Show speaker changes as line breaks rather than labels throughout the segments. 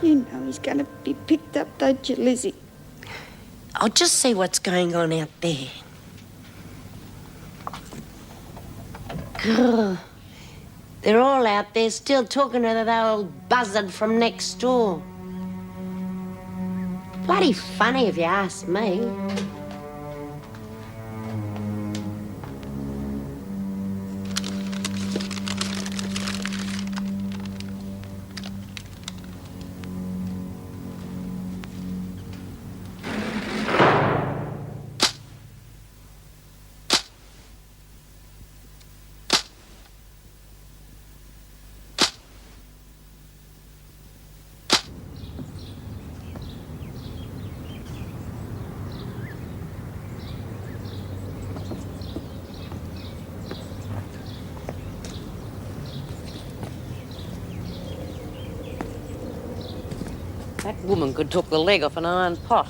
You know he's going to be picked up, don't you, Lizzie?
I'll just see what's going on out there. Grr. They're all out there still talking to that old buzzard from next door. Bloody funny if you ask me.
That woman could took the leg off an iron pot.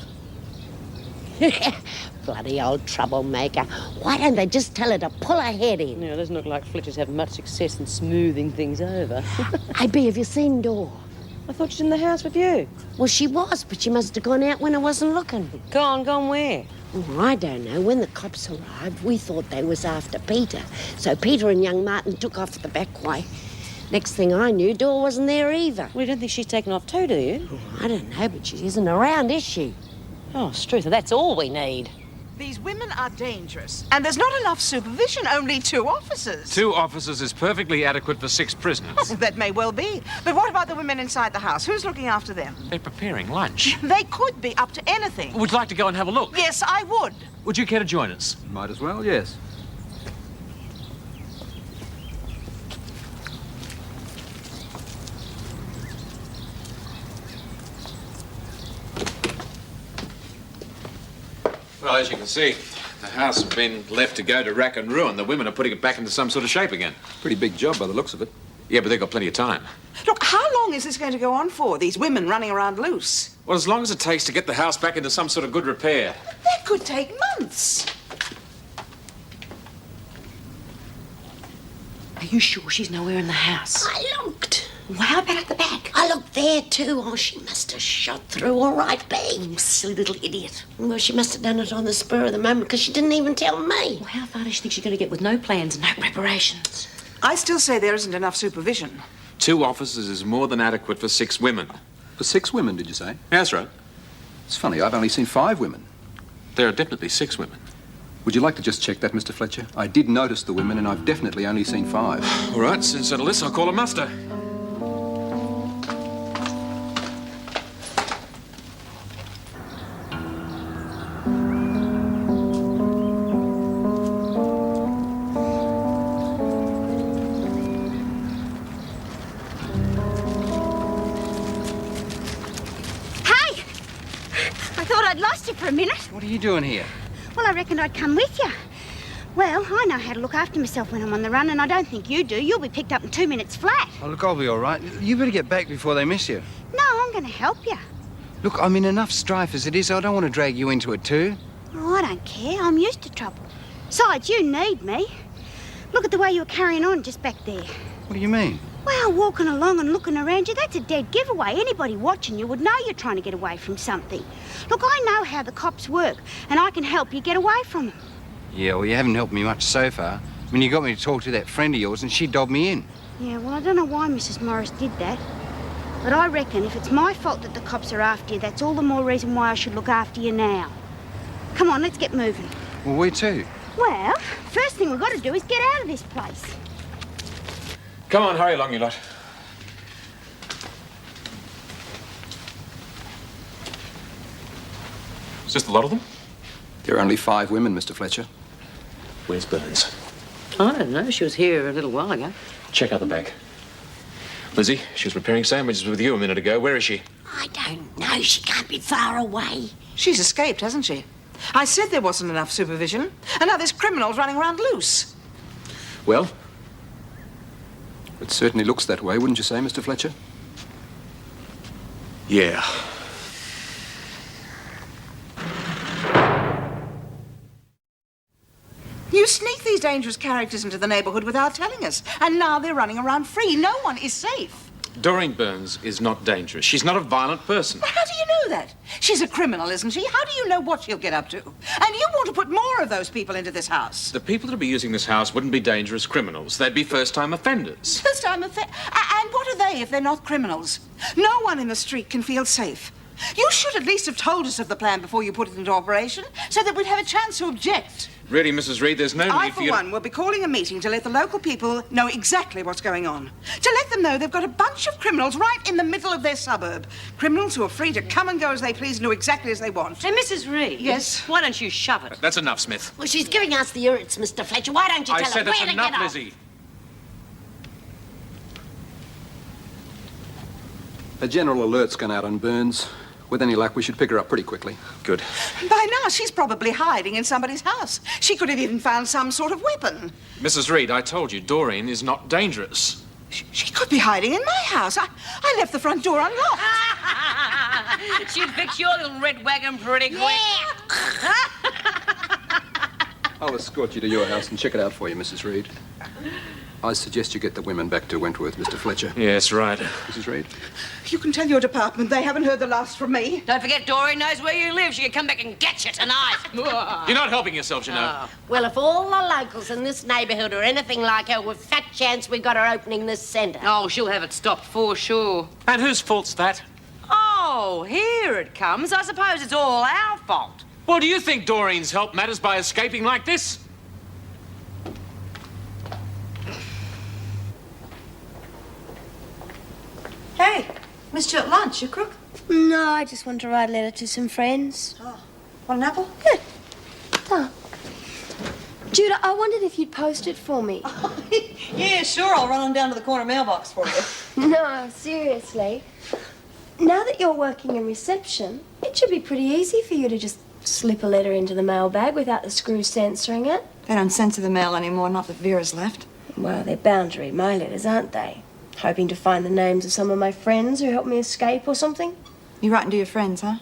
Bloody old troublemaker. Why don't they just tell her to pull her head in?
Yeah, it doesn't look like Fletcher's had much success in smoothing things over.
Hey, B, have you seen Dor?
I thought she was in the house with you.
Well, she was, but she must have gone out when I wasn't looking.
Gone where?
Oh, I don't know. When the cops arrived, we thought they was after Peter. So Peter and young Martin took off the back way. Next thing I knew, Dor wasn't there either.
Well, you don't think she's taken off too, do you?
Oh, I don't know, but she isn't around, is she?
Oh, Struther, that's all we need.
These women are dangerous, and there's not enough supervision, only 2 officers.
2 officers is perfectly adequate for 6 prisoners.
Oh, that may well be. But what about the women inside the house? Who's looking after them?
They're preparing lunch.
They could be up to anything.
Would you like to go and have a look?
Yes, I would.
Would you care to join us?
Might as well, yes.
Well, as you can see, the house has been left to go to rack and ruin. The women are putting it back into some sort of shape again.
Pretty big job by the looks of it.
Yeah, but they've got plenty of time.
Look, how long is this going to go on for, these women running around loose?
Well, as long as it takes to get the house back into some sort of good repair.
That could take months.
Are you sure she's nowhere in the house?
I looked.
Well, how about at the back?
I looked there too. Oh, she must have shot through all right, B.
Oh, silly little idiot.
Well, she must have done it on the spur of the moment because she didn't even tell me.
Well, how far does she think she's going to get with no plans and no preparations?
I still say there isn't enough supervision.
2 officers is more than adequate for 6 women.
For 6 women, did you say?
That's right.
It's funny, I've only seen 5 women.
There are definitely 6 women.
Would you like to just check that, Mr. Fletcher? I did notice the women, and I've definitely only seen 5.
All right, since settle this, I'll call a muster.
For a minute.
What are you doing here?
Well, I reckoned I'd come with you. Well, I know how to look after myself when I'm on the run, and I don't think you do. You'll be picked up in 2 minutes flat.
Oh, look, I'll be all right. You better get back before they miss you.
No, I'm going to help you.
Look, I'm in enough strife as it is. I don't want to drag you into it too.
Oh, I don't care. I'm used to trouble. Besides, you need me. Look at the way you were carrying on just back there.
What do you mean?
Well, walking along and looking around you, that's a dead giveaway. Anybody watching you would know you're trying to get away from something. Look, I know how the cops work, and I can help you get away from them.
Yeah, well, you haven't helped me much so far. I mean, you got me to talk to that friend of yours, and she dobbed me in.
Yeah, well, I don't know why Mrs. Morris did that. But I reckon if it's my fault that the cops are after you, that's all the more reason why I should look after you now. Come on, let's get moving.
Well, where to?
Well, first thing we've got to do is get out of this place.
Come on, hurry along, you lot. Is this the lot of them?
There are only 5 women, Mr. Fletcher.
Where's Burns?
I don't know. She was here a little while ago.
Check out the back. Lizzie, she was preparing sandwiches with you a minute ago. Where is she?
I don't know. She can't be far away.
She's escaped, hasn't she? I said there wasn't enough supervision, and now there's criminals running around loose.
Well?
It certainly looks that way, wouldn't you say, Mr. Fletcher?
Yeah.
You sneak these dangerous characters into the neighborhood without telling us, and now they're running around free. No one is safe.
Doreen Burns is not dangerous. She's not a violent person.
Well, how do you know that? She's a criminal, isn't she? How do you know what she'll get up to? And you want to put more of those people into this house.
The people that'll be using this house wouldn't be dangerous criminals. They'd be first-time offenders.
And what are they if they're not criminals? No one in the street can feel safe. You should at least have told us of the plan before you put it into operation, so that we'd have a chance to object.
Really, Mrs. Reed, there's no
I,
need
for
for you
one, will be calling a meeting to let the local people know exactly what's going on. To let them know they've got a bunch of criminals right in the middle of their suburb. Criminals who are free to come and go as they please and do exactly as they want.
Hey, Mrs. Reed.
Yes?
Why don't you shove it?
That's enough, Smith.
Well, she's giving us the irrits, Mr. Fletcher. Why don't you
I
tell
said
her
that's
where to
enough,
get off?
Lizzie.
A general alert's gone out on Burns. With any luck, we should pick her up pretty quickly.
Good.
By now, she's probably hiding in somebody's house. She could have even found some sort of weapon.
Mrs. Reed, I told you, Doreen is not dangerous.
She could be hiding in my house. I left the front door unlocked.
She'd fix your little red wagon pretty quick.
I'll escort you to your house and check it out for you, Mrs. Reed. I suggest you get the women back to Wentworth, Mr. Fletcher.
Yes, right.
Mrs. Reed?
You can tell your department they haven't heard the last from me.
Don't forget, Doreen knows where you live. She can come back and get you tonight.
You're not helping yourselves, you know.
Well, if all the locals in this neighbourhood are anything like her, we've fat chance we got her opening this centre.
Oh, she'll have it stopped for sure.
And whose fault's that?
Oh, here it comes. I suppose it's all our fault.
Well, do you think Doreen's help matters by escaping like this?
Hey, missed you at lunch, you crook?
No, I just want to write a letter to some friends.
Oh, want an apple?
Good. Oh. Judah, I wondered if you'd post it for me.
Yeah, sure, I'll run on down to the corner mailbox for you.
No, seriously. Now that you're working in reception, it should be pretty easy for you to just slip a letter into the mailbag without the screws censoring it.
They don't censor the mail anymore, not that Vera's left.
Well, they're bound to read my letters, aren't they? Hoping to find the names of some of my friends who helped me escape or something.
You writing to your friends, huh?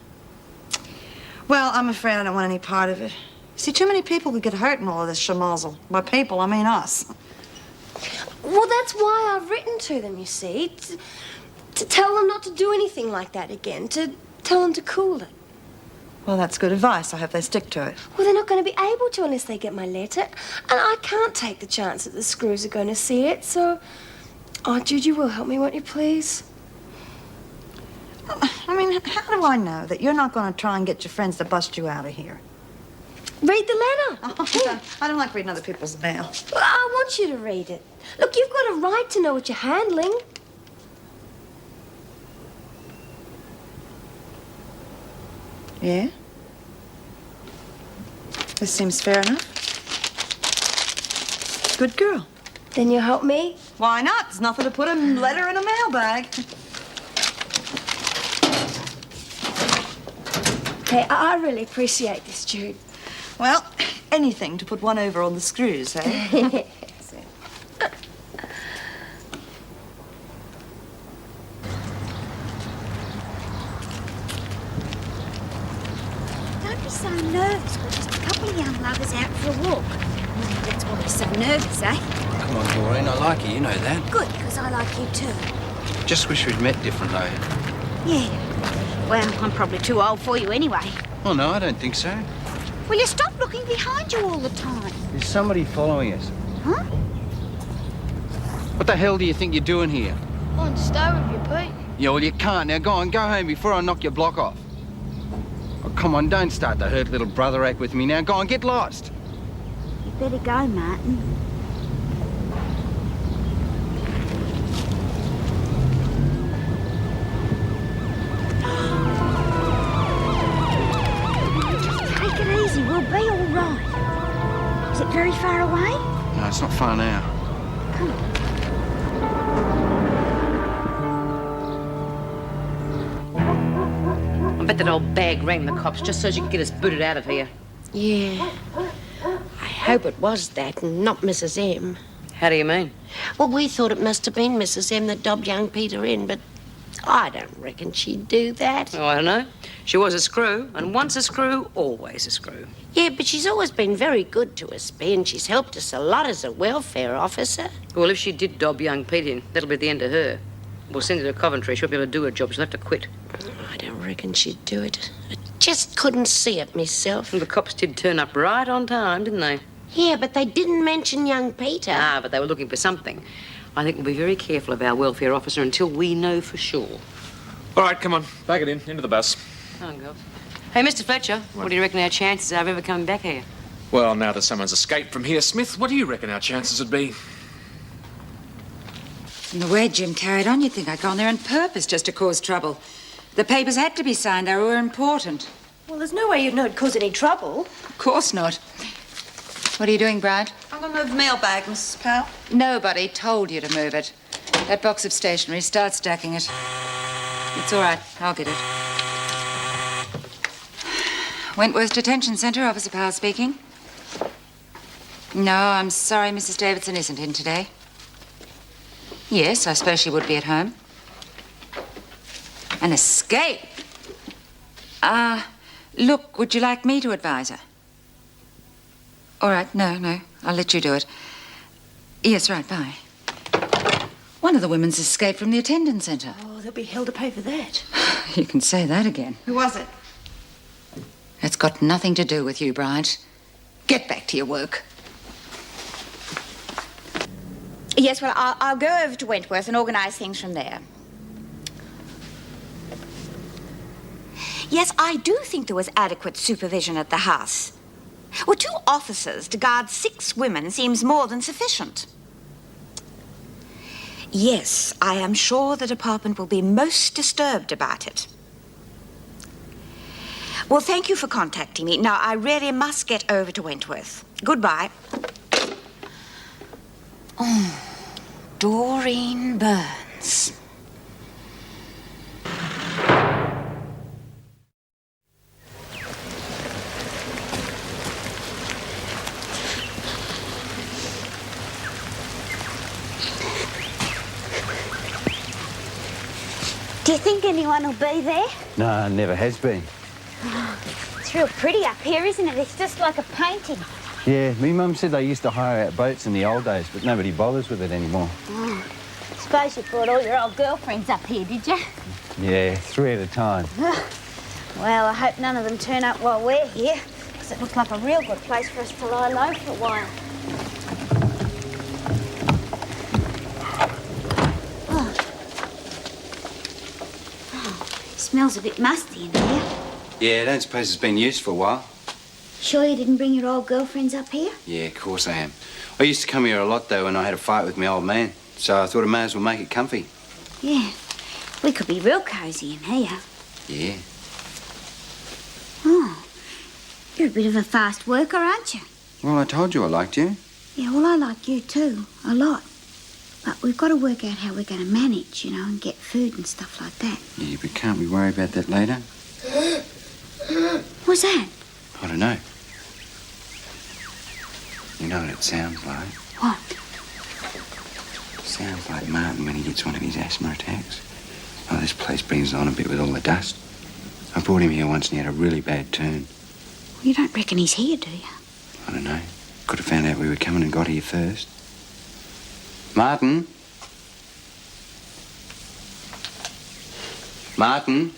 Well, I'm afraid I don't want any part of it. See, too many people could get hurt in all of this schmozzle. By people, I mean us.
Well, that's why I've written to them, you see. To tell them not to do anything like that again. To tell them to cool it.
Well, that's good advice. I hope they stick to it.
Well, they're not going to be able to unless they get my letter. And I can't take the chance that the screws are going to see it, so... Oh, Jude, you will help me, won't you, please?
I mean, how do I know that you're not going to try and get your friends to bust you out of here?
Read the letter.
Oh, I don't like reading other people's mail.
Well, I want you to read it. Look, you've got a right to know what you're handling.
Yeah? This seems fair enough. Good girl.
Then you'll help me?
Why not? There's nothing to put a letter in a mailbag.
Hey, I really appreciate this, Jude.
Well, anything to put one over on the screws, eh?
Don't be so nervous. We're just a couple of young lovers out for a walk. That's why we're so nervous, eh?
Come on, Doreen, I like you, you know that.
Good, because I like you too.
Just wish we'd met different, though.
Yeah. Well, I'm probably too old for you anyway.
Oh, no, I don't think so.
Will you stop looking behind you all the time?
There's somebody following us.
Huh?
What the hell do you think you're doing here?
I want to stay with you, Pete.
Yeah, well, you can't. Now, go on, go home before I knock your block off. Oh, come on, don't start the hurt little brother act with me now. Go on, get lost.
You better go, Martin. Take it easy. We'll be all right. Is it very far away?
No, it's not far now.
Come on.
I bet that old bag rang the cops just so she could get us booted out of here.
Yeah. I hope it was that and not Mrs. M.
How do you mean?
Well, we thought it must have been Mrs. M that dobbed young Peter in, but I don't reckon she'd do that.
Oh, I don't know. She was a screw, and once a screw, always a screw.
Yeah, but she's always been very good to us, B, and she's helped us a lot as a welfare officer.
Well, if she did dob young Pete in, that'll be the end of her. We'll send her to Coventry. She'll be able to do her job. She'll have to quit.
I don't reckon she'd do it. I just couldn't see it myself.
Well, the cops did turn up right on time, didn't they?
Yeah, but they didn't mention young Peter.
Ah, but they were looking for something. I think we'll be very careful of our welfare officer until we know for sure.
All right, come on. Back it in. Into the bus.
Oh, God. Hey, Mr. Fletcher, what do you reckon our chances are of ever coming back here?
Well, now that someone's escaped from here, Smith, what do you reckon our chances would be?
From the way Jim carried on, you'd think I'd gone there on purpose just to cause trouble. The papers had to be signed. They were important.
Well, there's no way you'd know it'd cause any trouble.
Of course not. What are you doing, Bride?
I'm going to move the mailbag, Mrs. Powell.
Nobody told you to move it. That box of stationery, start stacking it. It's all right. I'll get it. Wentworth Detention Centre, Officer Powell speaking. No, I'm sorry Mrs. Davidson isn't in today. Yes, I suppose she would be at home. An escape? Look, would you like me to advise her? All right, no, I'll let you do it. Yes, right, bye. One of the women's escaped from the attendance centre.
Oh, they'll be hell to pay for that.
You can say that again.
Who was it?
It's got nothing to do with you, Bride. Get back to your work.
Yes, well, I'll go over to Wentworth and organise things from there. Yes, I do think there was adequate supervision at the house. Well, 2 officers to guard 6 women seems more than sufficient. Yes, I am sure the department will be most disturbed about it. Well, thank you for contacting me. Now, I really must get over to Wentworth. Goodbye. Oh, Doreen Burns.
Do you think anyone will be there?
No, never has been.
Oh, it's real pretty up here, isn't it? It's just like a painting.
Yeah, me mum said they used to hire out boats in the old days, but nobody bothers with it anymore.
Oh, suppose you brought all your old girlfriends up here, did you?
Yeah, 3 at a time.
Well, I hope none of them turn up while we're here, because it looks like a real good place for us to lie low for a while. Smells a bit musty in here.
Yeah, I don't suppose it's been used for a while.
Sure you didn't bring your old girlfriends up here?
Yeah, of course I am. I used to come here a lot, though, when I had a fight with my old man. So I thought I may as well make it comfy.
Yeah. We could be real cosy in here.
Yeah.
Oh. You're a bit of a fast worker, aren't you?
Well, I told you I liked you.
Yeah, well, I like you too. A lot. But we've got to work out how we're going to manage, you know, and get food and stuff like that.
Yeah, but can't we worry about that later?
What's that?
I don't know. You know what it sounds like?
What?
Sounds like Martin when he gets one of his asthma attacks. Oh, this place brings on a bit with all the dust. I brought him here once and he had a really bad turn.
Well, you don't reckon he's here, do you?
I don't know. Could have found out we were coming and got here first. Martin? Martin?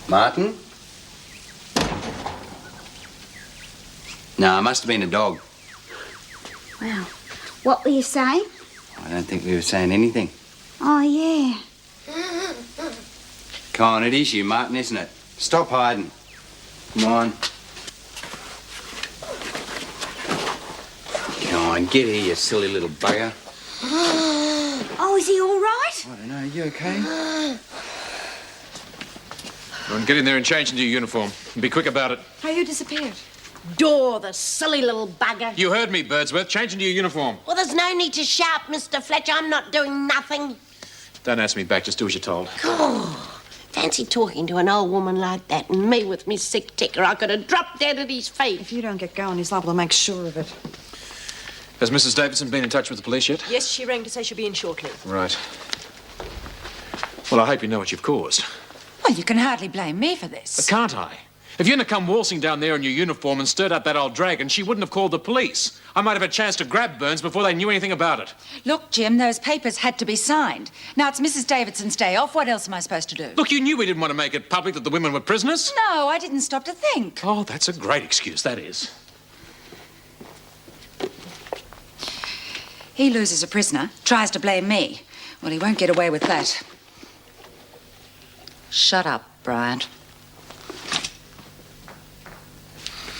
Martin? No, it must have been a dog.
Well, what were you saying?
I don't think we were saying anything.
Oh, yeah.
Come on, it is you, Martin, isn't it? Stop hiding. Come on. Come on, get here, you silly little bugger.
Oh, is he all right?
I don't know, you okay?
Go on, get in there and change into your uniform. And be quick about it.
How you disappeared?
Door, the silly little bugger.
You heard me, Birdsworth. Change into your uniform.
Well, there's no need to shout, Mr. Fletcher. I'm not doing nothing.
Don't ask me back. Just do as you're told.
Oh, fancy talking to an old woman like that and me with me sick ticker. I could have dropped dead at his feet.
If you don't get going, he's liable to make sure of it.
Has Mrs. Davidson been in touch with the police yet?
Yes, she rang to say she'll be in shortly.
Right. Well, I hope you know what you've caused.
Well, you can hardly blame me for this.
Can't I? If you'd have come waltzing down there in your uniform and stirred up that old dragon, she wouldn't have called the police. I might have a chance to grab Burns before they knew anything about it.
Look, Jim, those papers had to be signed. Now, it's Mrs. Davidson's day off. What else am I supposed to do?
Look, you knew we didn't want to make it public that the women were prisoners.
No, I didn't stop to think.
Oh, that's a great excuse, that is.
He loses a prisoner, tries to blame me. Well, he won't get away with that. Shut up, Bryant.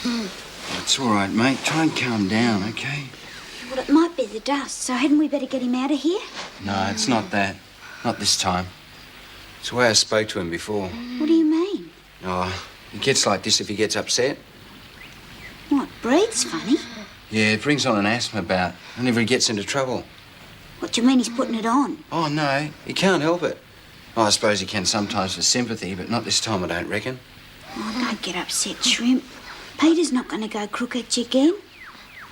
It's all right, mate. Try and calm down, okay?
Well, it might be the dust, so hadn't we better get him out of here?
No, it's not that. Not this time. It's the way I spoke to him before.
What do you mean?
Oh, he gets like this if he gets upset.
What, breathes funny?
Yeah, it brings on an asthma bout whenever he gets into trouble.
What do you mean he's putting it on?
Oh, no, he can't help it. Oh, I suppose he can sometimes for sympathy, but not this time, I don't reckon.
Oh, don't get upset, Shrimp. Peter's not going to go crook at you again.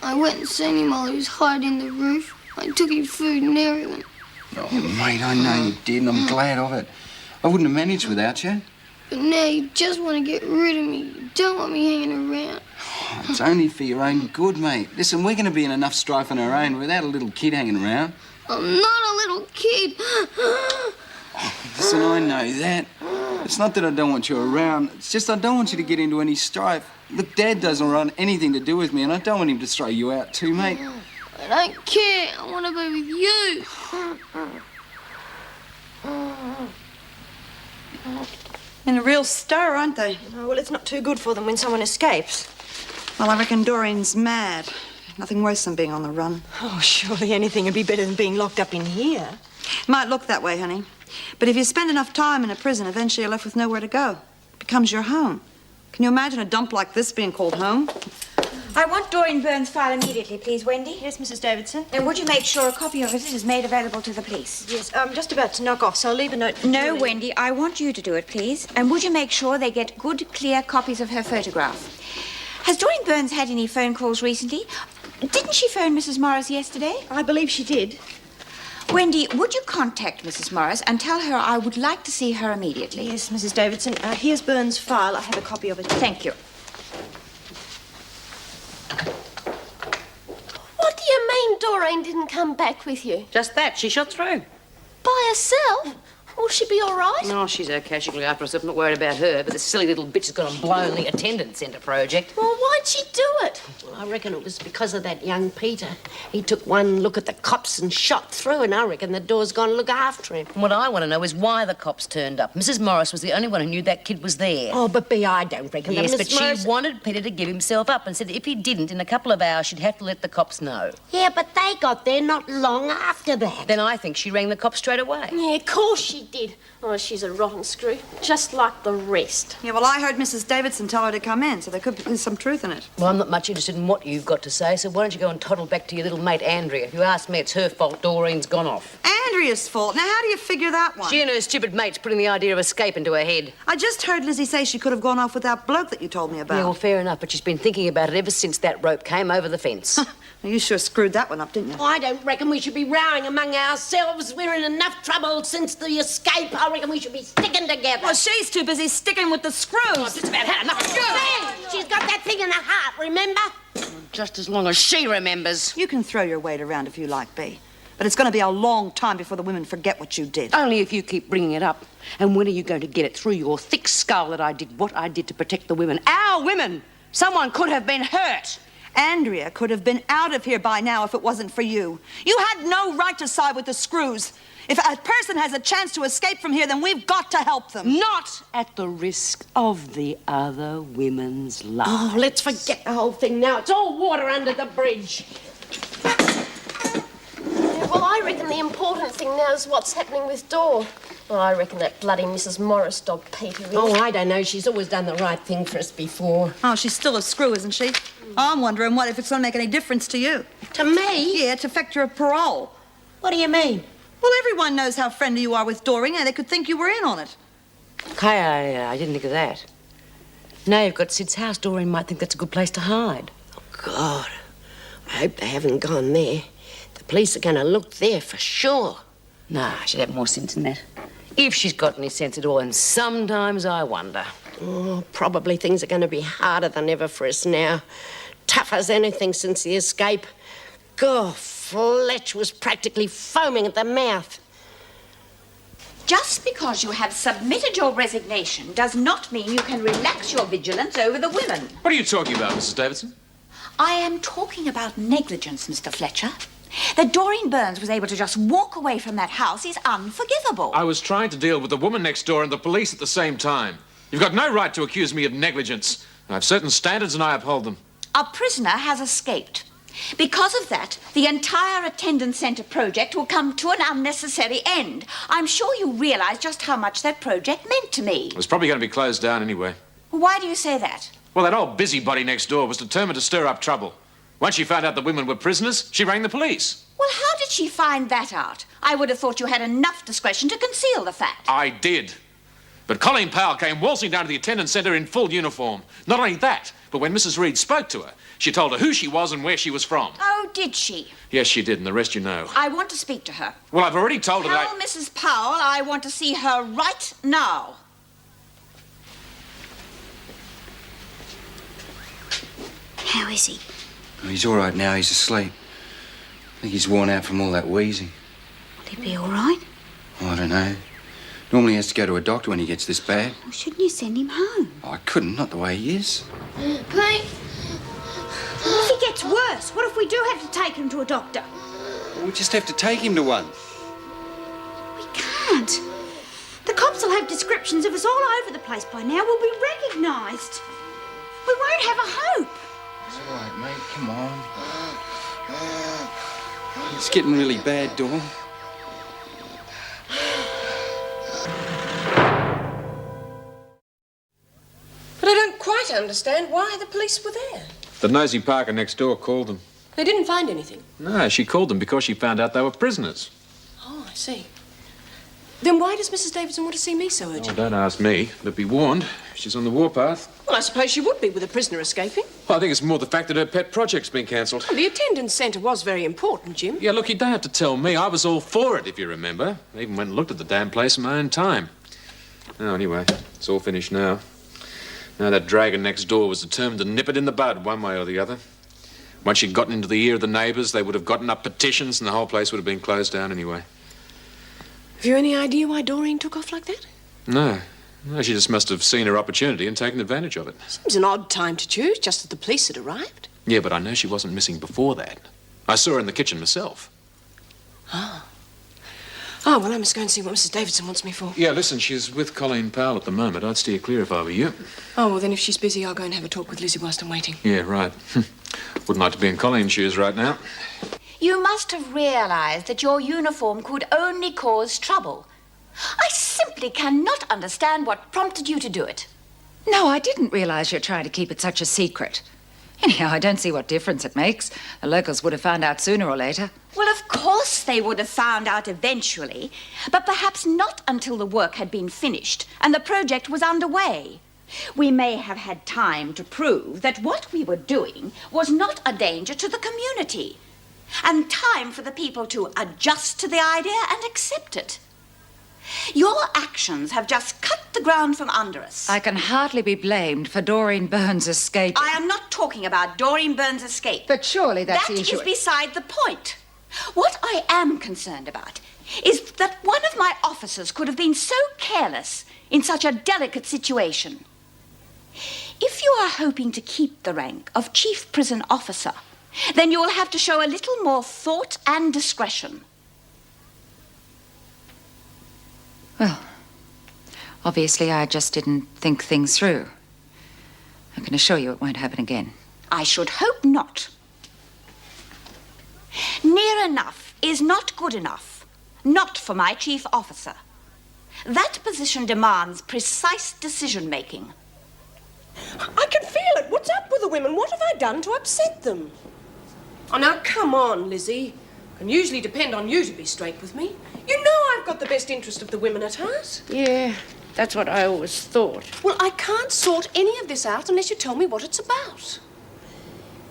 I went and seen him while he was hiding in the roof. I took him food and everything.
Oh, mate, I know you did, and I'm glad of it. I wouldn't have managed without you.
But now you just want to get rid of me. You don't want me hanging around.
Oh, it's only for your own good, mate. Listen, we're going to be in enough strife on our own without a little kid hanging around.
I'm not a little kid.
Listen, I know that. It's not that I don't want you around. It's just I don't want you to get into any strife. Look, Dad doesn't want anything to do with me, and I don't want him to throw you out too, mate.
I don't care. I want to be with you.
In a real stir, aren't they?
Oh, well, it's not too good for them when someone escapes.
Well, I reckon Doreen's mad. Nothing worse than being on the run.
Oh, surely anything would be better than being locked up in here.
Might look that way, honey. But if you spend enough time in a prison, eventually you're left with nowhere to go. It becomes your home. Can you imagine a dump like this being called home?
I want Doreen Burns' file immediately, please, Wendy.
Yes, Mrs. Davidson.
And would you make sure a copy of it is made available to the police?
Yes, I'm just about to knock off, so I'll leave a note.
No, Wendy, I want you to do it, please. And would you make sure they get good, clear copies of her photograph? Has Doreen Burns had any phone calls recently? Didn't she phone Mrs. Morris yesterday?
I believe she did.
Wendy, would you contact Mrs. Morris and tell her I would like to see her immediately?
Yes, Mrs. Davidson. Here's Burns' file. I have a copy of it.
Thank you.
What do you mean Doreen didn't come back with you?
Just that. She shot through.
By herself? Will she be all right?
Oh, she's okay. She can look after herself. I'm not worried about her. But this silly little bitch has gone and blown the attendance centre project.
Well, why'd she do it?
Well, I reckon it was because of that young Peter. He took one look at the cops and shot through, and I reckon the door's gone to look after him.
And what I want to know is why the cops turned up. Mrs. Morris was the only one who knew that kid was there.
Oh, but I don't reckon that
Yes,
Miss
but
Morris...
she wanted Peter to give himself up and said if he didn't, in a couple of hours, she'd have to let the cops know.
Yeah, but they got there not long after that.
Then I think she rang the cops straight away.
Yeah, of course she did. Oh, she's a rotten screw, just like the rest.
Yeah, well, I heard Mrs. Davidson tell her to come in, so there could be some truth in it.
Well, I'm not much interested in what you've got to say, so why don't you go and toddle back to your little mate Andrea? If you ask me, it's her fault Doreen's gone off.
Andrea's fault. Now, how do you figure that one?
She and her stupid mate's putting the idea of escape into her head.
I just heard Lizzie say she could have gone off with that bloke that you told me about.
Yeah, well, fair enough, but she's been thinking about it ever since that rope came over the fence.
Well, you sure screwed that one up, didn't you?
I don't reckon we should be rowing among ourselves. We're in enough trouble since the escape. I reckon we should be sticking together.
Well, she's too busy sticking with the screws.
Oh, I've just about had enough.
Hey, she's got that thing in her heart, remember?
Just as long as she remembers.
You can throw your weight around if you like, Bea. But it's going to be a long time before the women forget what you did.
Only if you keep bringing it up. And when are you going to get it through your thick skull that I did what I did to protect the women? Our women! Someone could have been hurt.
Andrea could have been out of here by now if it wasn't for you. You had no right to side with the screws. If a person has a chance to escape from here, then we've got to help them.
Not at the risk of the other women's lives.
Oh, let's forget the whole thing now. It's all water under the bridge.
Well, I reckon the important thing now is what's happening with Dor. Well, I reckon that bloody Mrs. Morris dog Peter is.
Oh, I don't know. She's always done the right thing for us before.
Oh, she's still a screw, isn't she? I'm wondering what if it's going to make any difference to you.
To me?
Yeah, to affect your parole.
What do you mean?
Well, everyone knows how friendly you are with Doreen, and they could think you were in on it.
Okay, I didn't think of that. Now you've got Sid's house, Doreen might think that's a good place to hide.
Oh, God. I hope they haven't gone there. The police are going to look there for sure.
Nah, she'd have more sense than that. If she's got any sense at all, and sometimes I wonder.
Oh, probably things are going to be harder than ever for us now. Tough as anything since the escape. God, Fletch was practically foaming at the mouth.
Just because you have submitted your resignation does not mean you can relax your vigilance over the women.
What are you talking about, Mrs. Davidson?
I am talking about negligence, Mr. Fletcher. That Doreen Burns was able to just walk away from that house is unforgivable.
I was trying to deal with the woman next door and the police at the same time. You've got no right to accuse me of negligence. I have certain standards and I uphold them.
A prisoner has escaped. Because of that, the entire attendance centre project will come to an unnecessary end. I'm sure you realise just how much that project meant to me.
It was probably going to be closed down anyway.
Why do you say that?
Well, that old busybody next door was determined to stir up trouble. Once she found out the women were prisoners, she rang the police.
Well, how did she find that out? I would have thought you had enough discretion to conceal the fact.
I did. But Colleen Powell came waltzing down to the attendance centre in full uniform. Not only that, but when Mrs. Reed spoke to her, she told her who she was and where she was from.
Oh, did she?
Yes, she did, and the rest you know.
I want to speak to her.
Well, I've already told her that
Tell Mrs. Powell I want to see her right now.
How is he?
He's all right now. He's asleep. I think he's worn out from all that wheezing.
Will he be all right?
Oh, I don't know. Normally he has to go to a doctor when he gets this bad.
Well, shouldn't you send him home?
I couldn't, not the way he is.
Please.
What if he gets worse? What if we do have to take him to a doctor?
We'll just have to take him to one.
We can't. The cops will have descriptions of us all over the place by now. We'll be recognised. We won't have a hope.
It's all right, mate. Come on. It's getting really bad, Dawn.
But I don't quite understand why the police were there.
The nosy Parker next door called them.
They didn't find anything.
No, she called them because she found out they were prisoners.
Oh, I see. Then why does Mrs. Davidson want to see me so
Oh,
urgently?
don't ask me, but be warned. She's on the warpath.
Well, I suppose she would be with a prisoner escaping.
Well, I think it's more the fact that her pet project's been cancelled.
Well, the attendance centre was very important, Jim.
Yeah, look, you don't have to tell me. I was all for it, if you remember. I even went and looked at the damn place in my own time. Oh, anyway, it's all finished now. Now that dragon next door was determined to nip it in the bud, one way or the other. Once she'd gotten into the ear of the neighbours, they would have gotten up petitions and the whole place would have been closed down anyway.
Have you any idea why Doreen took off like that?
No, she just must have seen her opportunity and taken advantage of it.
Seems an odd time to choose, just as the police had arrived.
Yeah, but I know she wasn't missing before that. I saw her in the kitchen myself.
Ah. Oh, well, I must go and see what Mrs. Davidson wants me for.
Yeah, listen, she's with Colleen Powell at the moment. I'd steer clear if I were you.
Oh, well, then if she's busy, I'll go and have a talk with Lizzie whilst I'm waiting.
Yeah, right. Wouldn't like to be in Colleen's shoes right now.
You must have realised that your uniform could only cause trouble. I simply cannot understand what prompted you to do it.
No, I didn't realise you're trying to keep it such a secret. Anyhow, I don't see what difference it makes. The locals would have found out sooner or later.
Well, of course they would have found out eventually, but perhaps not until the work had been finished and the project was underway. We may have had time to prove that what we were doing was not a danger to the community, and time for the people to adjust to the idea and accept it. Your actions have just cut the ground from under us.
I can hardly be blamed for Doreen Burns' escape.
I am not talking about Doreen Burns' escape.
But surely that's the issue.
That is beside the point. What I am concerned about is that one of my officers could have been so careless in such a delicate situation. If you are hoping to keep the rank of Chief Prison Officer, then you will have to show a little more thought and discretion.
Well, obviously I just didn't think things through. I can assure you it won't happen again.
I should hope not. Near enough is not good enough. Not for my chief officer. That position demands precise decision-making.
I can feel it. What's up with the women? What have I done to upset them? Oh, now, come on, Lizzie. I can usually depend on you to be straight with me. You know I've got the best interest of the women at heart.
Yeah, that's what I always thought.
Well, I can't sort any of this out unless you tell me what it's about.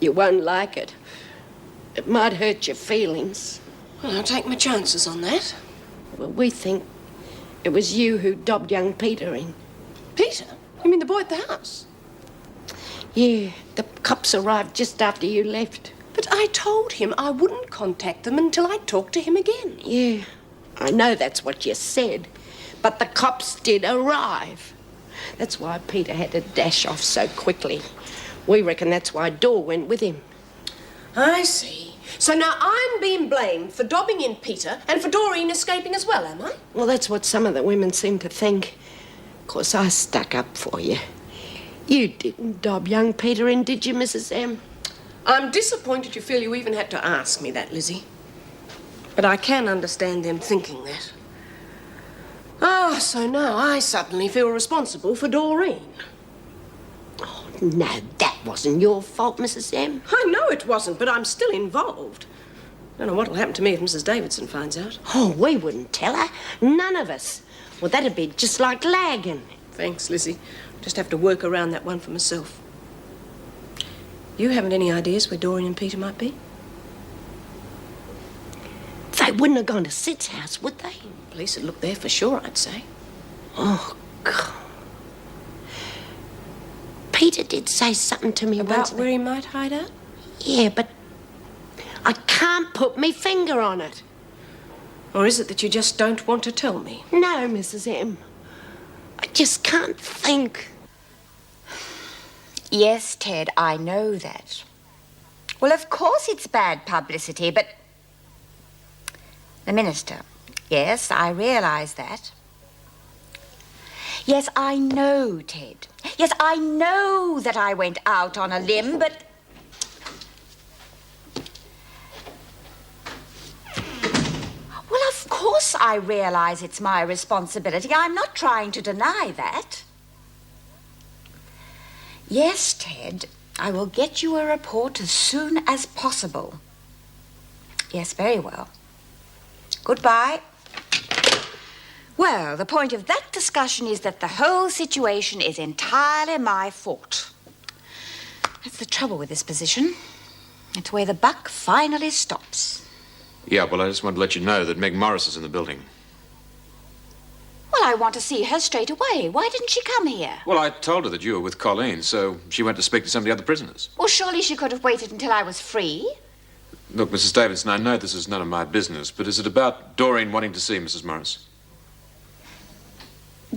You won't like it. It might hurt your feelings.
Well, I'll take my chances on that.
Well, we think it was you who dobbed young Peter in.
Peter? You mean the boy at the house?
Yeah, the cops arrived just after you left.
But I told him I wouldn't contact them until I talked to him again.
Yeah, I know that's what you said, but the cops did arrive. That's why Peter had to dash off so quickly. We reckon that's why Dor went with him.
I see. So now I'm being blamed for dobbing in Peter and for Doreen escaping as well, am I?
Well, that's what some of the women seem to think. Of course, I stuck up for you. You didn't dob young Peter in, did you, Mrs. M?
I'm disappointed you feel you even had to ask me that, Lizzie. But I can understand them thinking that. Ah, so now I suddenly feel responsible for Doreen.
Oh, no, that wasn't your fault, Mrs. M.
I know it wasn't, but I'm still involved. Don't know what'll happen to me if Mrs. Davidson finds out.
Oh, we wouldn't tell her. None of us. Well, that'd be just like lagging.
Thanks, Lizzie. Just have to work around that one for myself. You haven't any ideas where Doreen and Peter might be?
They wouldn't have gone to Sid's house, would they?
Police would look there for sure, I'd say.
Oh, God. Peter did say something to me once.
About where he might hide out?
Yeah, but I can't put me finger on it.
Or is it that you just don't want to tell me?
No, Mrs. M. I just can't think.
Yes, Ted, I know that. Well, of course it's bad publicity, but... The minister. Yes, I realise that. Yes, I know, Ted. Yes, I know that I went out on a limb, but... Well, of course I realise it's my responsibility. I'm not trying to deny that. Yes, Ted, I will get you a report as soon as possible. Yes, very well. Goodbye. Well, the point of that discussion is that the whole situation is entirely my fault. That's the trouble with this position. It's where the buck finally stops.
Yeah, well, I just wanted to let you know that Meg Morris is in the building.
Well, I want to see her straight away. Why didn't she come here?
Well, I told her that you were with Colleen, so she went to speak to some of the other prisoners.
Well, surely she could have waited until I was free.
Look, Mrs. Davidson, I know this is none of my business, but is it about Doreen wanting to see Mrs. Morris?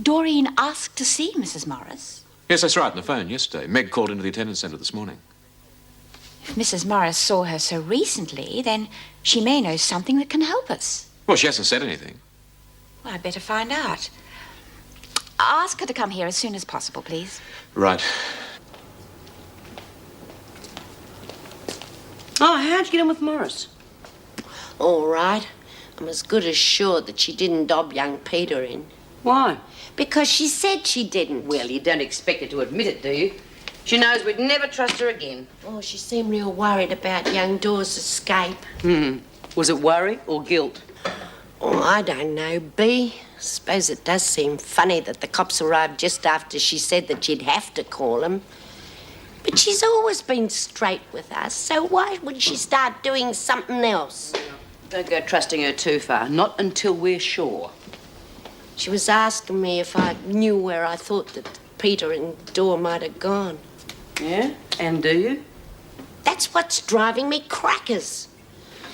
Doreen asked to see Mrs. Morris.
Yes, that's right, on the phone yesterday. Meg called into the attendance centre this morning.
If Mrs. Morris saw her so recently, then she may know something that can help us.
Well, she hasn't said anything.
Well, I'd better find out. Ask her to come here as soon as possible, please.
Right.
Oh, how'd you get on with Morris?
All right. I'm as good as sure that she didn't dob young Peter in.
Why?
Because she said she didn't.
Well, you don't expect her to admit it, do you? She knows we'd never trust her again.
Oh, she seemed real worried about young Dor's escape.
Was it worry or guilt?
Oh, I don't know, Bea. Suppose it does seem funny that the cops arrived just after she said that she'd have to call them. But she's always been straight with us, so why would she start doing something else?
Don't go trusting her too far. Not until we're sure.
She was asking me if I knew where I thought that Peter and Dor might have gone.
Yeah? And do you?
That's what's driving me crackers.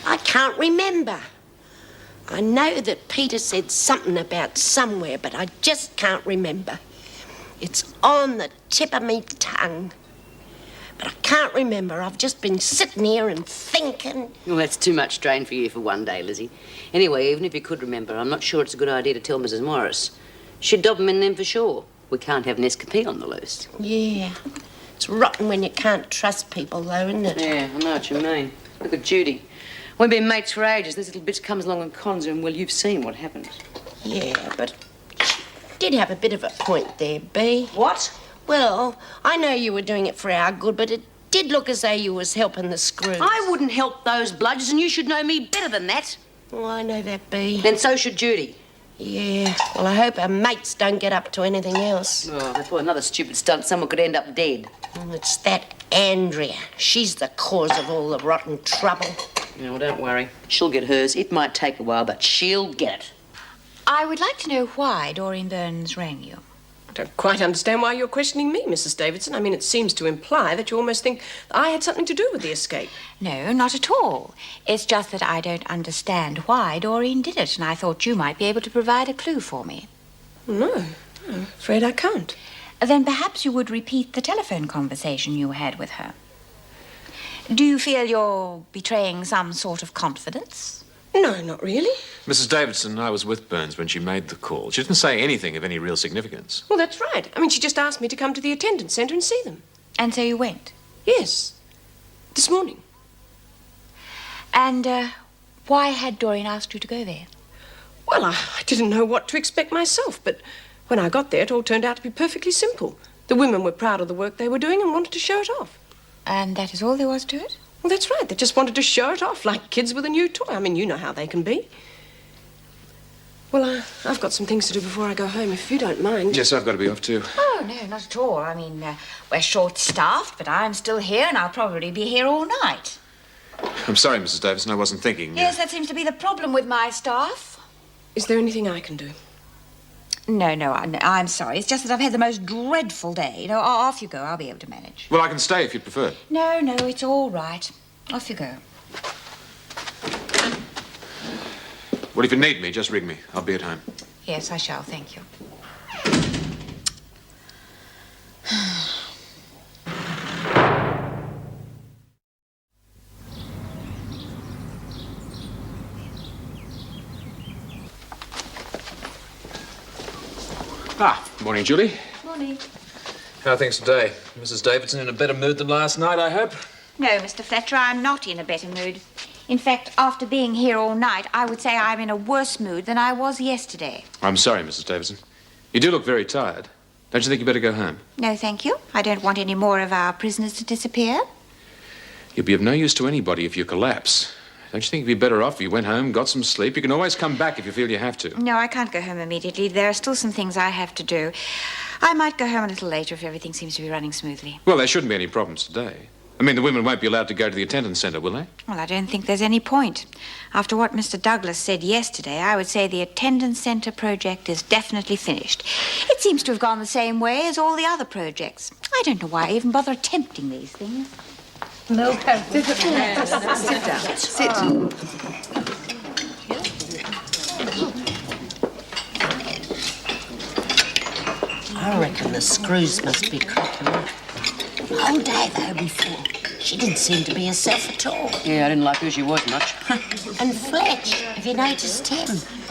I can't remember. I know that Peter said something about somewhere, but I just can't remember. It's on the tip of me tongue. But I can't remember. I've just been sitting here and thinking.
Well, that's too much strain for you for one day, Lizzie. Anyway, even if you could remember, I'm not sure it's a good idea to tell Mrs. Morris. She'd dob him in then for sure. We can't have an escapee on the loose.
Yeah. It's rotten when you can't trust people, though, isn't it?
Yeah, I know what you mean. Look at Judy. We've been mates for ages. This little bitch comes along and cons her, and, well, you've seen what happens.
Yeah, but she did have a bit of a point there, Bea.
What?
Well, I know you were doing it for our good, but it did look as though you was helping the screws.
I wouldn't help those bludgers, and you should know me better than that.
Oh, I know that, Bea.
Then so should Judy.
Yeah, well, I hope our mates don't get up to anything else.
Oh, before another stupid stunt, someone could end up dead.
It's that Andrea. She's the cause of all the rotten trouble.
No, well, don't worry. She'll get hers. It might take a while, but she'll get it.
I would like to know why Doreen Burns rang you.
I don't quite understand why you're questioning me, Mrs. Davidson. I mean, it seems to imply that you almost think that I had something to do with the escape.
No, not at all. It's just that I don't understand why Doreen did it, and I thought you might be able to provide a clue for me.
No, I'm afraid I can't.
Then perhaps you would repeat the telephone conversation you had with her. Do you feel you're betraying some sort of confidence?
No, not really.
Mrs. Davidson, I was with Burns when she made the call. She didn't say anything of any real significance.
Well, that's right. I mean, she just asked me to come to the attendance centre and see them.
And so you went?
Yes. This morning.
And why had Doreen asked you to go there?
Well, I didn't know what to expect myself, but when I got there, it all turned out to be perfectly simple. The women were proud of the work they were doing and wanted to show it off.
And that is all there was to it?
Well, that's right. They just wanted to show it off, like kids with a new toy. I mean, you know how they can be. Well, I've got some things to do before I go home, if you don't mind.
Yes, I've got to be off too.
Oh, no, not at all. I mean, we're short-staffed, but I'm still here, and I'll probably be here all night.
I'm sorry, Mrs. Davidson, I wasn't thinking.
Yes, that seems to be the problem with my staff.
Is there anything I can do?
No, I'm sorry. It's just that I've had the most dreadful day. You know, off you go. I'll be able to manage.
Well, I can stay if you prefer.
No, it's all right. Off you go.
Well, if you need me, just ring me. I'll be at home.
Yes, I shall. Thank you.
Morning, Julie.
Morning.
How are things today? Mrs. Davidson in a better mood than last night, I hope?
No, Mr. Fletcher, I'm not in a better mood. In fact, after being here all night, I would say I'm in a worse mood than I was yesterday.
I'm sorry, Mrs. Davidson. You do look very tired. Don't you think you better go home?
No, thank you. I don't want any more of our prisoners to disappear.
You'll be of no use to anybody if you collapse. Don't you think you'd be better off if you went home, got some sleep? You can always come back if you feel you have to.
No, I can't go home immediately. There are still some things I have to do. I might go home a little later if everything seems to be running smoothly.
Well, there shouldn't be any problems today. I mean, the women won't be allowed to go to the attendance centre, will they?
Well, I don't think there's any point. After what Mr. Douglas said yesterday, I would say the attendance centre project is definitely finished. It seems to have gone the same way as all the other projects. I don't know why I even bother attempting these things.
No, sit down. Sit.
I reckon the screws must be cracking up. The whole day, though, before. She didn't seem to be herself at all.
Yeah, I didn't like who she was much.
And Fletch, have you noticed him?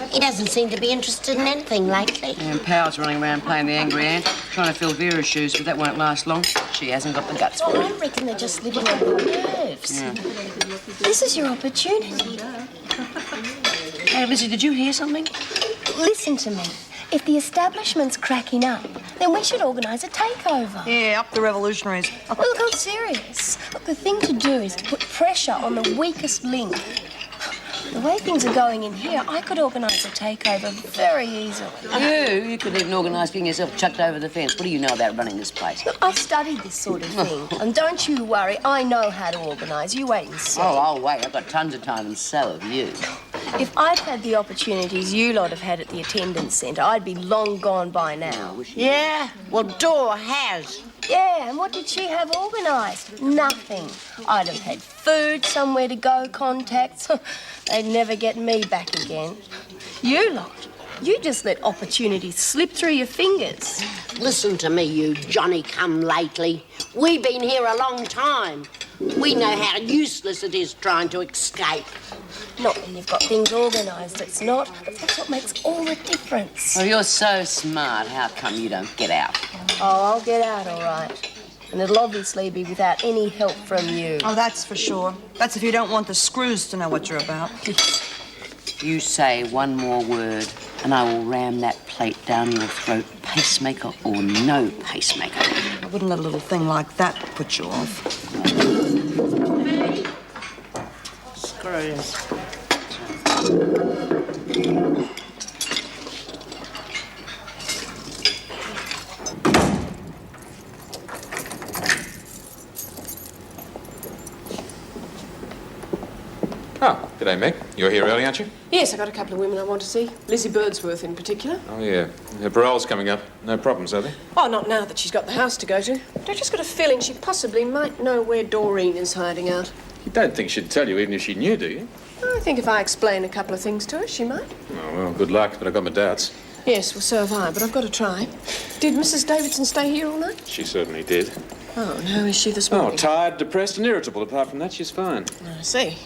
He doesn't seem to be interested in anything lately.
Yeah, and Pal's running around playing the angry ant, trying to fill Vera's shoes, but that won't last long. She hasn't got the guts for
Well,
it.
I reckon they're just living on her nerves.
Yeah.
This is your opportunity.
Hey, Lizzie, did you hear something?
Listen to me. If the establishment's cracking up, then we should organise a takeover.
Yeah, up the revolutionaries.
Look, I'm serious. Look, the thing to do is to put pressure on the weakest link. The way things are going in here, I could organise a takeover very easily.
You could even organise getting yourself chucked over the fence. What do you know about running this place?
Look, I've studied this sort of thing. And don't you worry, I know how to organise. You wait and see.
Oh, I'll wait. I've got tons of time, and so have you.
If I'd had the opportunities you lot have had at the attendance centre, I'd be long gone by now.
Yeah? Well, Dora has.
Yeah, and what did she have organised? Nothing. I'd have had food, somewhere to go, contacts. They'd never get me back again. You lot, you just let opportunities slip through your fingers.
Listen to me, you Johnny-come-lately. We've been here a long time. We know how useless it is trying to escape.
Not when you've got things organised, it's not. That's what makes all the difference.
Well, you're so smart. How come you don't get out?
Oh, I'll get out all right. And it'll obviously be without any help from you.
Oh, that's for sure. That's if you don't want the screws to know what you're about.
You say one more word, and I will ram that plate down your throat, pacemaker or no pacemaker.
I wouldn't let a little thing like that put you off.
Screws.
Oh, G'day, Meg. You're here early, aren't you?
Yes, I got a couple of women I want to see. Lizzie Birdsworth in particular.
Oh, yeah. Her parole's coming up. No problems, are there?
Oh, not now that she's got the house to go to. But I just got a feeling she possibly might know where Doreen is hiding out.
You don't think she'd tell you even if she knew, do you?
I think if I explain a couple of things to her, she might.
Oh, well, good luck, but I've got my doubts.
Yes, well, so have I, but I've got to try. Did Mrs. Davidson stay here all night?
She certainly did.
Oh, and how is she this morning?
Oh, tired, depressed and irritable. Apart from that, she's fine.
I see.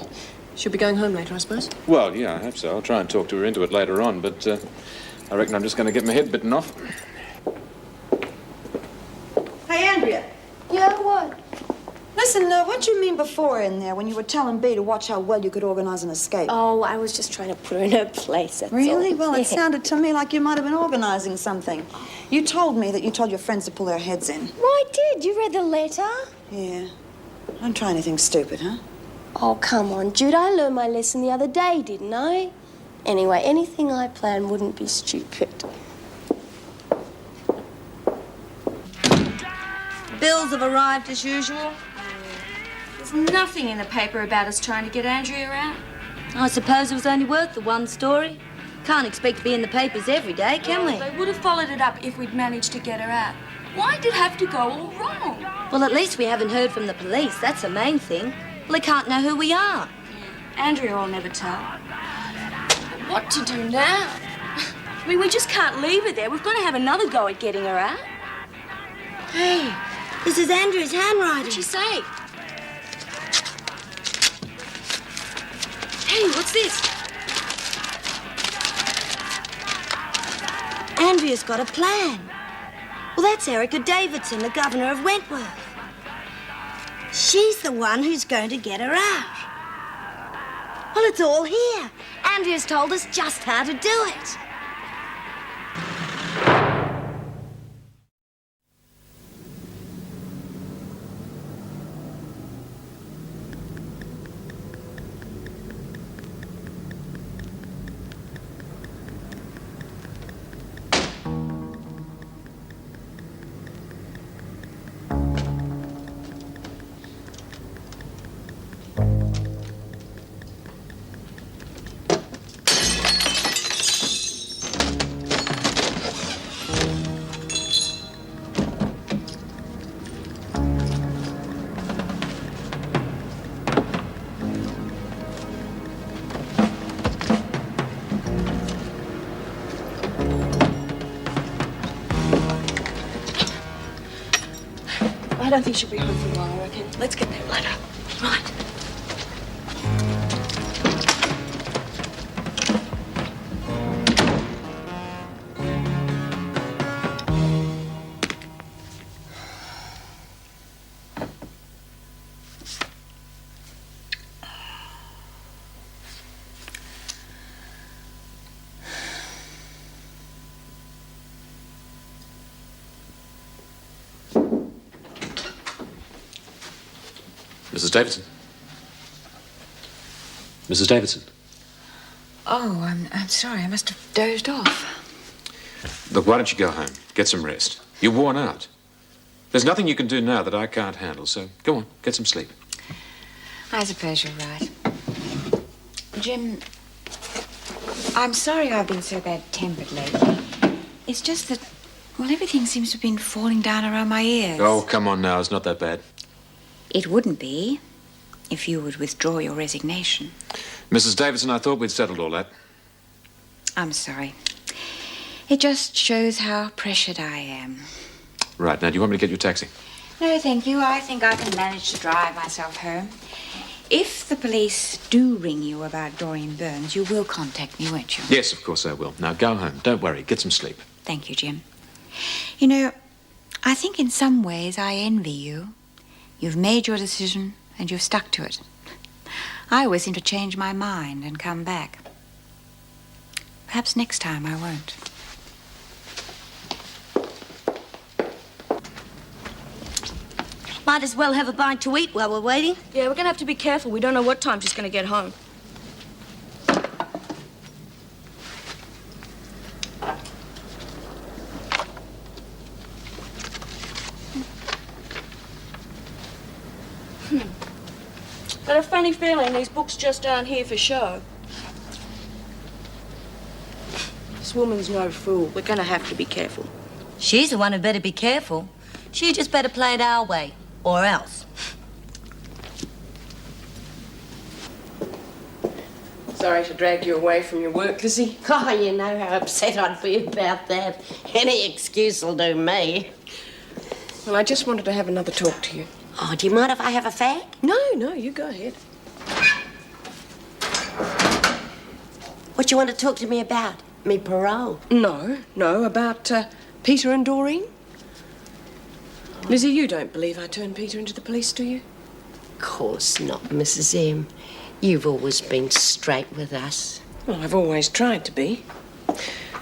She'll be going home later, I suppose.
Well, yeah, I hope so. I'll try and talk to her into it later on, but I reckon I'm just going to get my head bitten off.
Hey, Andrea.
Yeah, what?
Listen, what you mean before in there when you were telling Bea to watch how well you could organize an escape?
Oh, I was just trying to put her in her place, that's
Really?
all.
Well, it
Yeah.
sounded to me like you might have been organizing something. You told me that you told your friends to pull their heads in.
Well, I did. You read the letter?
Yeah. Don't try anything stupid, huh?
Oh, come on, Jude. I learned my lesson the other day, didn't I? Anyway, anything I plan wouldn't be stupid.
Bills have arrived as usual. There's nothing in the paper about us trying to get Andrea out.
I suppose it was only worth the one story. Can't expect to be in the papers every day, can we?
They would have followed it up if we'd managed to get her out. Why did it have to go all wrong?
Well, at least we haven't heard from the police. That's the main thing. Well, they can't know who we are.
Andrea will never tell. What to do now? I mean, we just can't leave her there. We've got to have another go at getting her out.
Hey, this is Andrea's handwriting.
What'd she say? Hey, what's this?
Andrea's got a plan. Well, that's Erica Davidson, the governor of Wentworth. She's the one who's going to get her out. Well, it's all here. Andrea's told us just how to do it.
I don't think she'll be home for a while, I reckon. Let's get that letter. Right.
Mrs. Davidson. Mrs. Davidson.
Oh, I'm sorry. I must have dozed off.
Look, why don't you go home? Get some rest. You're worn out. There's nothing you can do now that I can't handle, so go on, get some sleep.
I suppose you're right. Jim, I'm sorry I've been so bad-tempered lately. It's just that, well, everything seems to have been falling down around my ears.
Oh, come on now. It's not that bad.
It wouldn't be if you would withdraw your resignation.
Mrs. Davidson, I thought we'd settled all that.
I'm sorry. It just shows how pressured I am.
Right, now, do you want me to get you a taxi?
No, thank you. I think I can manage to drive myself home. If the police do ring you about Doreen Burns, you will contact me, won't you?
Yes, of course I will. Now, go home. Don't worry. Get some sleep.
Thank you, Jim. You know, I think in some ways I envy you. You've made your decision and you've stuck to it. I always seem to change my mind and come back. Perhaps next time I won't.
Might as well have a bite to eat while we're waiting.
Yeah, we're going to have to be careful. We don't know what time she's going to get home. Got a funny feeling these books just aren't here for show. This woman's no fool. We're going to have to be careful.
She's the one who better be careful. She just better play it our way, or else.
Sorry to drag you away from your work, Lizzie.
Oh, you know how upset I'd be about that. Any excuse will do me.
Well, I just wanted to have another talk to you.
Oh, do you mind if I have a fag?
No, you go ahead.
What you want to talk to me about? Me parole?
No, about Peter and Doreen. Lizzie, you don't believe I turned Peter into the police, do you?
Of course not, Mrs. M. You've always been straight with us.
Well, I've always tried to be.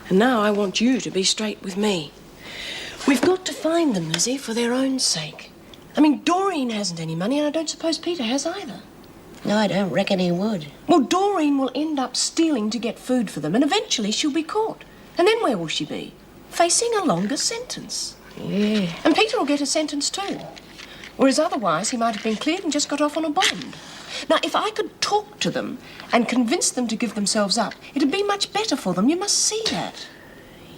And now I want you to be straight with me. We've got to find them, Lizzie, for their own sake. I mean, Doreen hasn't any money, and I don't suppose Peter has either.
No, I don't reckon he would.
Well, Doreen will end up stealing to get food for them, and eventually she'll be caught. And then where will she be? Facing a longer sentence.
Yeah.
And Peter will get a sentence too. Whereas otherwise he might have been cleared and just got off on a bond. Now, if I could talk to them and convince them to give themselves up, it'd be much better for them. You must see that.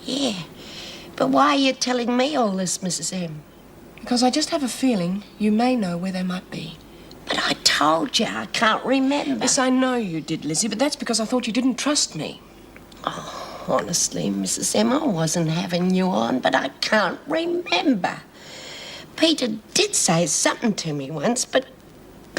Yeah. But why are you telling me all this, Mrs. M?
Because I just have a feeling you may know where they might be.
But I told you I can't remember.
Yes, I know you did, Lizzie, but that's because I thought you didn't trust me.
Oh, honestly, Mrs. M, I wasn't having you on, but I can't remember. Peter did say something to me once, but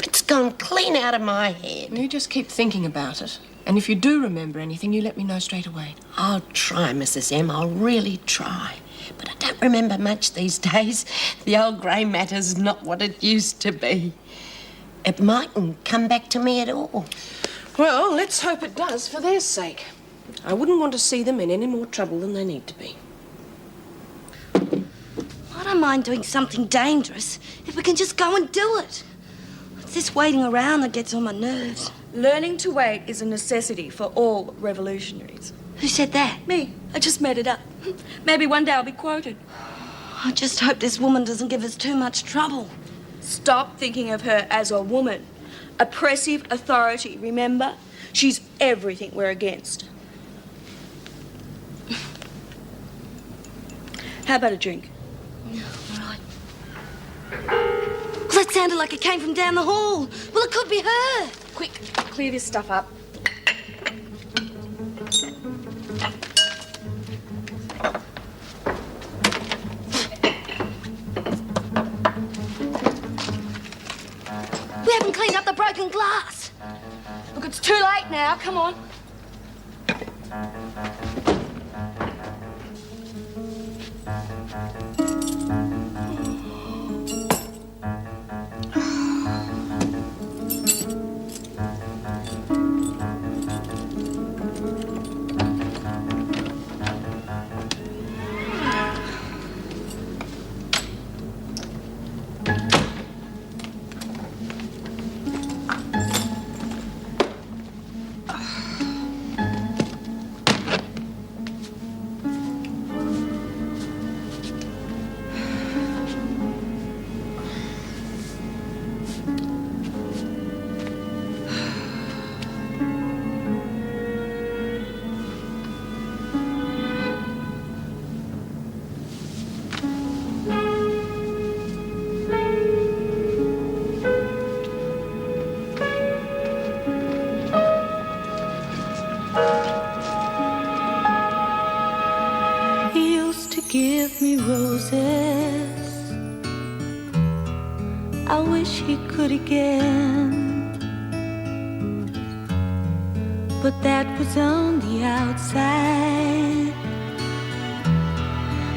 it's gone clean out of my head.
You just keep thinking about it. And if you do remember anything, you let me know straight away.
I'll try, Mrs. M. I'll really try. But I don't remember much these days. The old grey matter's not what it used to be. It mightn't come back to me at all.
Well, let's hope it does for their sake. I wouldn't want to see them in any more trouble than they need to be.
I don't mind doing something dangerous if we can just go and do it. It's this waiting around that gets on my nerves.
Learning to wait is a necessity for all revolutionaries.
Who said that?
Me. I just made it up. Maybe one day I'll be quoted.
I just hope this woman doesn't give us too much trouble.
Stop thinking of her as a woman. Oppressive authority, remember? She's everything we're against. How about a drink?
All right. Well, that sounded like it came from down the hall. Well, it could be her.
Quick, clear this stuff up.
We haven't cleaned up the broken glass.
Look, it's too late now. Come on.
Give me roses. I wish he could again, but that was on the outside,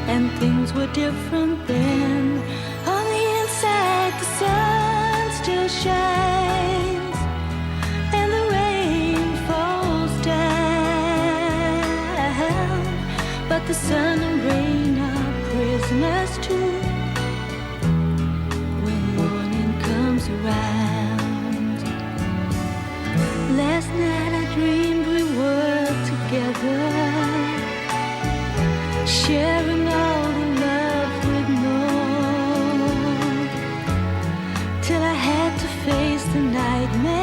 and things were different then. On the inside, the sun still shines, and the rain falls down, but the sun and rain are prisoners too when morning comes around. Last night I dreamed we were together, sharing all the love we'd known, till I had to face the night it may